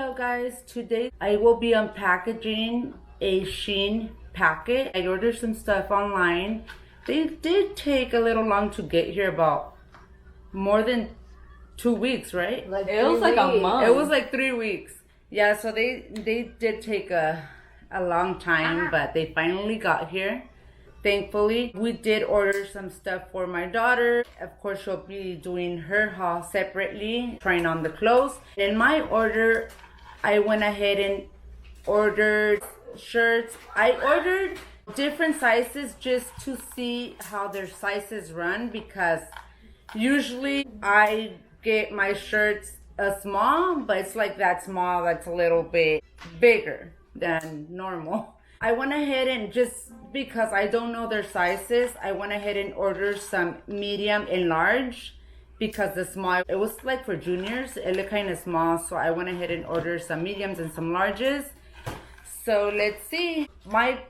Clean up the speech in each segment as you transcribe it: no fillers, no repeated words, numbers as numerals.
Hello guys, today I will be unpackaging a Shein packet. I ordered some stuff online. They did take a little long to get here, about more than 2 weeks, right? It was like a month. It was like 3 weeks. Yeah, so they did take a long time, but they finally got here. Thankfully, we did order some stuff for my daughter. Of course, she'll be doing her haul separately, trying on the clothes. In my order, I went ahead and ordered shirts. I ordered different sizes just to see how their sizes run, because usually I get my shirts a small, but it's like that small that's a little bit bigger than normal. I went ahead and, just because I don't know their sizes, I went ahead and ordered some medium and large, because the small, it was like for juniors, it looked kind of small, so I went ahead and ordered some mediums and some larges. So let's see. My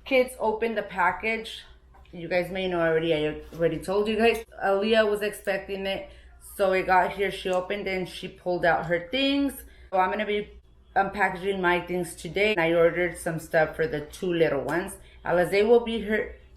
kids opened the package. You guys may know already, I already told you guys. Aaliyah was expecting it, so it got here, she opened it and she pulled out her things. So I'm gonna be unpackaging my things today. I ordered some stuff for the two little ones. Alize will be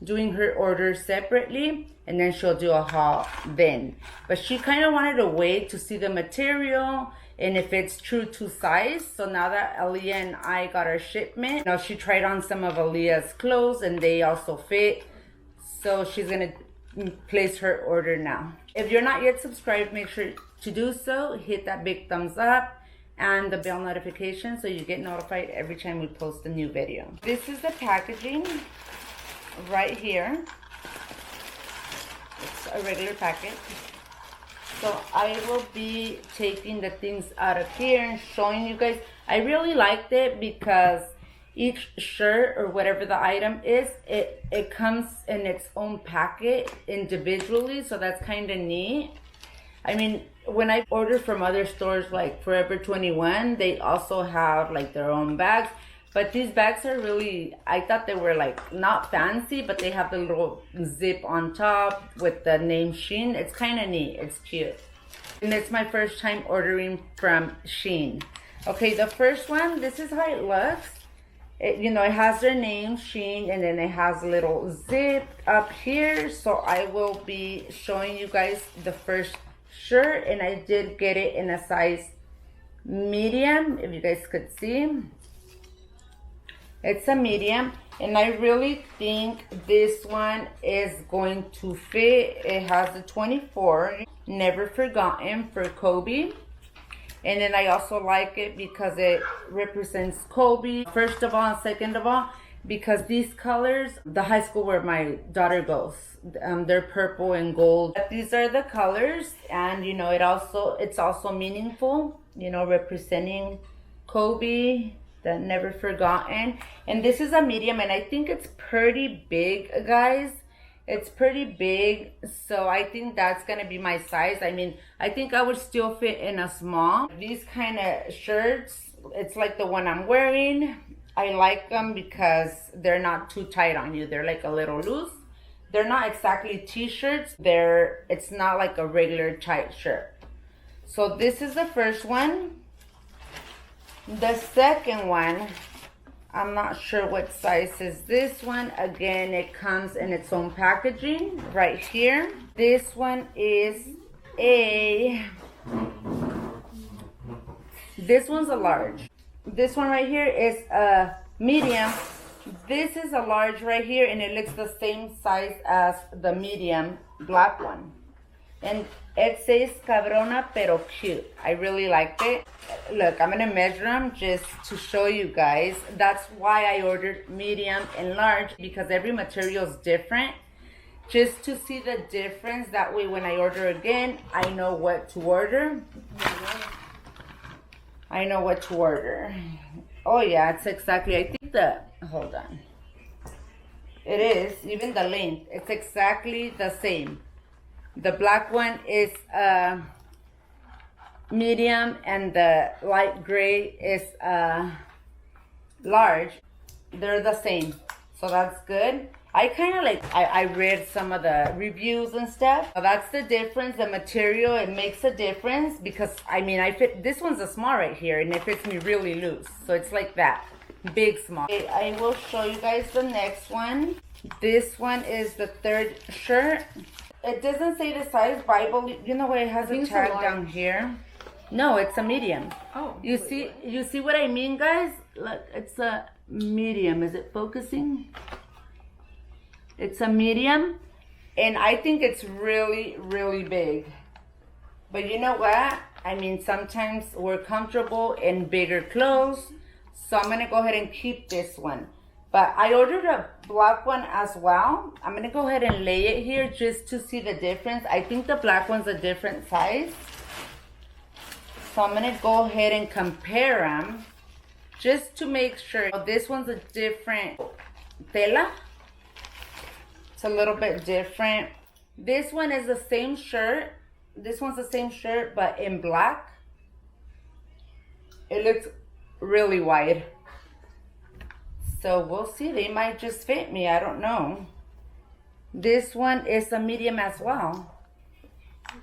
doing her order separately, and then she'll do a haul then. But she kind of wanted to wait to see the material and if it's true to size. So now that Aaliyah and I got our shipment, now she tried on some of Aaliyah's clothes and they also fit. So she's gonna place her order now. If you're not yet subscribed, make sure to do so. Hit that big thumbs up and the bell notification so you get notified every time we post a new video. This is the packaging right here. It's a regular packet. So I will be taking the things out of here and showing you guys. I really liked it because each shirt or whatever the item is, it comes in its own packet individually, so that's kind of neat. I mean, when I order from other stores like Forever 21, they also have like their own bags. But these bags are really, I thought they were like not fancy, but they have the little zip on top with the name Shein. It's kind of neat, it's cute. And it's my first time ordering from Shein. Okay, the first one, this is how it looks. It has their name, Shein, and then it has a little zip up here. So I will be showing you guys the first shirt, and I did get it in a size medium, if you guys could see. It's a medium, and I really think this one is going to fit. It has the 24, Never Forgotten, for Kobe. And then I also like it because it represents Kobe, first of all, and second of all, because these colors, the high school where my daughter goes, they're purple and gold. But these are the colors, and it's also meaningful, representing Kobe, the Never Forgotten. And this is a medium, and I think it's pretty big, guys. It's pretty big, so I think that's gonna be my size. I mean, I think I would still fit in a small. These kind of shirts, it's like the one I'm wearing. I like them because they're not too tight on you. They're like a little loose. They're not exactly t-shirts. It's not like a regular tight shirt. So this is the first one. The second one, I'm not sure what size is this one. Again, it comes in its own packaging right here. This one is this one's a large. This one right here is a medium. This is a large right here, and it looks the same size as the medium black one. And it says cabrona pero cute. I really liked it. Look, I'm gonna measure them just to show you guys. That's why I ordered medium and large, because every material is different. Just to see the difference, that way when I order again, I know what to order. I know what to order. Oh yeah, it's exactly, I think hold on. It is, even the length, it's exactly the same. The black one is medium, and the light gray is large. They're the same, so that's good. I kind of like, I read some of the reviews and stuff. That's the difference. The material, it makes a difference because, I mean, I fit, this one's a small right here and it fits me really loose. So it's like that, big, small. Okay, I will show you guys the next one. This one is the third shirt. It doesn't say the size, but I believe, you know what, it has a tag down here. No, it's a medium. Oh. You see what I mean, guys? Look, it's a medium. Is it focusing? It's a medium, and I think it's really, really big. But you know what? I mean, sometimes we're comfortable in bigger clothes, so I'm gonna go ahead and keep this one. But I ordered a black one as well. I'm gonna go ahead and lay it here just to see the difference. I think the black one's a different size. So I'm gonna go ahead and compare them just to make sure. This one's a different tela. A little bit different. This one is the same shirt. This one's the same shirt, but in black. It looks really wide. So we'll see. They might just fit me. I don't know. This one is a medium as well.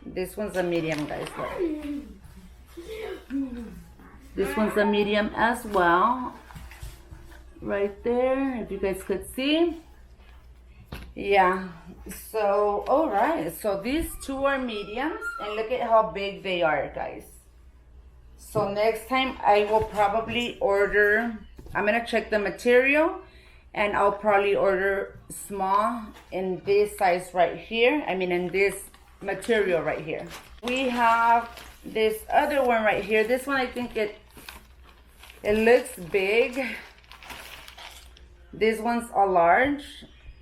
This one's a medium, guys. Look. This one's a medium as well. Right there, if you guys could see. Yeah, so all right, so these two are mediums and look at how big they are, guys. So next time I will probably order, I'm gonna check the material and I'll probably order small in this size right here. I mean in this material right here. We have this other one right here. This one, I think it looks big. This one's a large.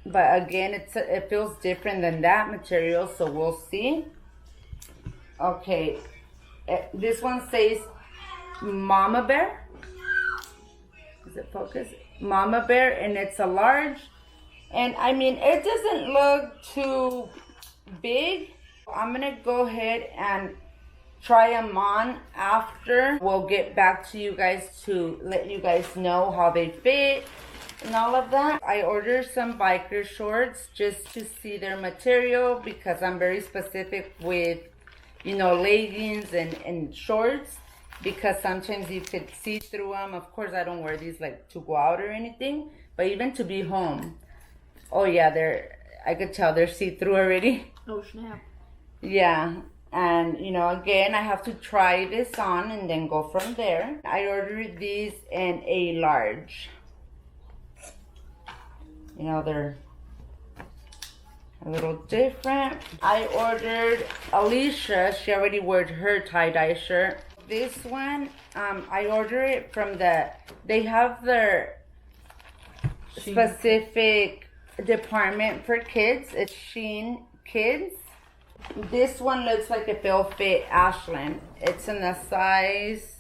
But again, it feels different than that material, so we'll see. Okay, this one says Mama Bear. Does it focus? Mama Bear, and it's a large. And I mean, it doesn't look too big. I'm gonna go ahead and try them on after. We'll get back to you guys to let you guys know how they fit and all of that. I ordered some biker shorts just to see their material because I'm very specific with, you know, leggings and shorts because sometimes you could see through them. Of course, I don't wear these like to go out or anything, but even to be home. Oh yeah, I could tell they're see-through already. Oh snap. Yeah. And, you know, again, I have to try this on and then go from there. I ordered these in a large. You know, they're a little different. I ordered Alicia. She already wore her tie-dye shirt. This one, I ordered it from they have their specific department for kids. It's Shein Kids. This one looks like it will fit Ashlyn. It's in the size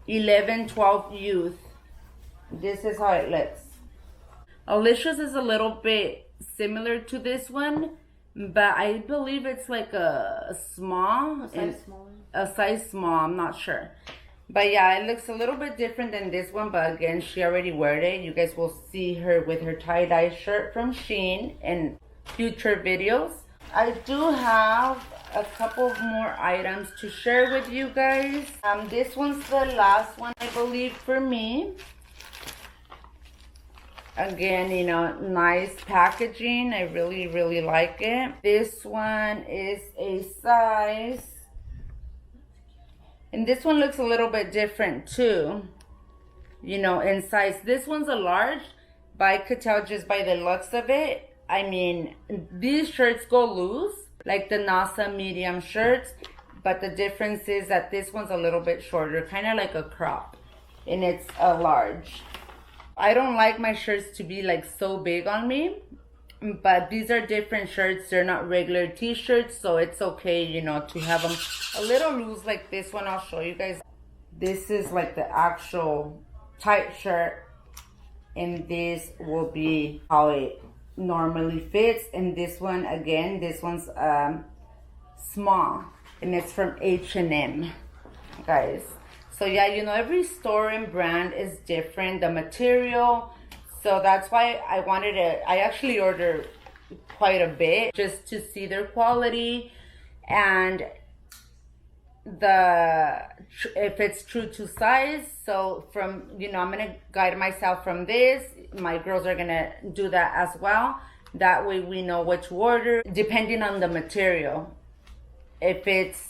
11, 12 youth. This is how it looks. Alicia's is a little bit similar to this one, but I believe it's like a small. A size small, I'm not sure. But yeah, it looks a little bit different than this one, but again, she already wore it. You guys will see her with her tie-dye shirt from Shein in future videos. I do have a couple of more items to share with you guys. This one's the last one, I believe, for me. Again, you know, nice packaging. I really, really like it. This one is a size, and this one looks a little bit different too, you know, in size. This one's a large, but I could tell just by the looks of it. I mean, these shirts go loose, like the NASA medium shirts, but the difference is that this one's a little bit shorter, kind of like a crop, and it's a large. I don't like my shirts to be like so big on me, but these are different shirts. They're not regular t-shirts, so it's okay, you know, to have them a little loose like this one. I'll show you guys. This is like the actual tight shirt, and this will be how it normally fits. And this one, again, this one's small, and it's from H&M, guys. So yeah, you know, every store and brand is different. The material, So that's why I actually ordered quite a bit just to see their quality and if it's true to size. So from, I'm gonna guide myself from this. My girls are gonna do that as well. That way we know what to order depending on the material. If it's,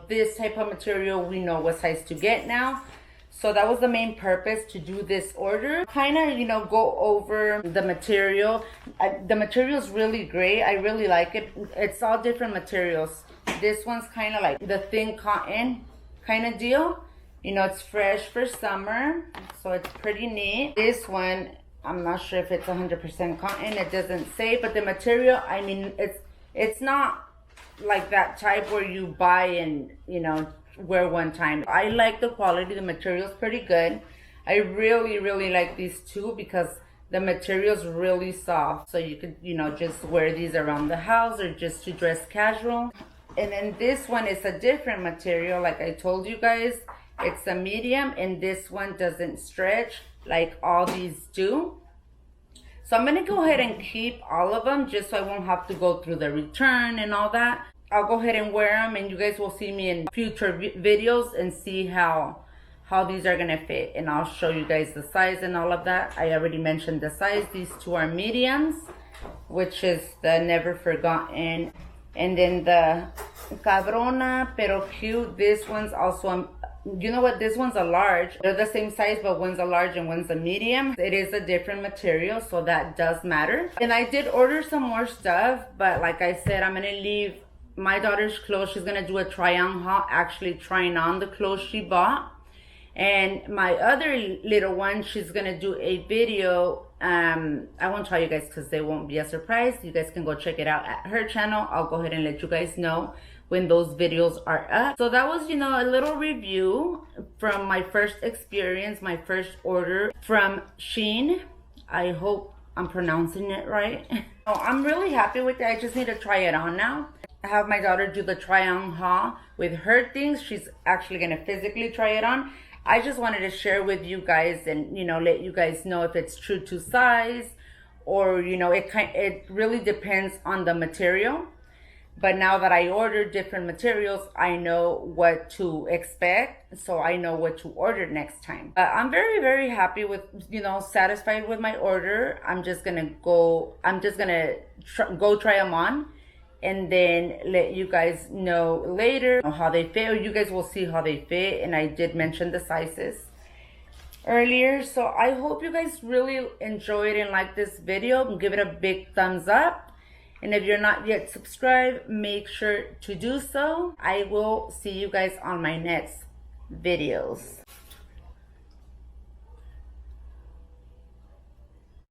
this type of material, we know what size to get now. So that was the main purpose to do this order. Kind of, go over the material. The material is really great. I really like it. It's all different materials. This one's kind of like the thin cotton kind of deal. It's fresh for summer, so it's pretty neat. This one, I'm not sure if it's 100% cotton. It doesn't say, but the material, I mean, it's not like that type where you buy and, wear one time. I like the quality. The material is pretty good. I really, really like these two because the material is really soft. So you could, just wear these around the house or just to dress casual. And then this one is a different material. Like I told you guys, it's a medium, and this one doesn't stretch like all these do. So I'm gonna go ahead and keep all of them just so I won't have to go through the return and all that. I'll go ahead and wear them, and you guys will see me in future videos and see how these are gonna fit, and I'll show you guys the size and all of that. I already mentioned the size. These two are mediums, which is the Never Forgotten, and then the Cabrona Pero Cute. This one's also, you know what, this one's a large. They're the same size, but one's a large and one's a medium. It is a different material, so that does matter. And I did order some more stuff, but like I said, I'm gonna leave my daughter's clothes. She's gonna do a try on haul, actually trying on the clothes she bought. And my other little one, she's gonna do a video. I won't tell you guys because they won't be a surprise. You guys can go check it out at her channel. I'll go ahead and let you guys know when those videos are up. So that was, a little review from my first experience, my first order from Shein. I hope I'm pronouncing it right. So I'm really happy with it. I just need to try it on now. I have my daughter do the try on haul with her things. She's actually gonna physically try it on. I just wanted to share with you guys and, let you guys know if it's true to size or, it really depends on the material. But now that I ordered different materials, I know what to expect. So I know what to order next time. I'm very, very happy with, satisfied with my order. I'm just gonna go try them on, and then let you guys know later how they fit, or you guys will see how they fit. And I did mention the sizes earlier. So I hope you guys really enjoyed and liked this video. Give it a big thumbs up. And if you're not yet subscribed, make sure to do so. I will see you guys on my next videos.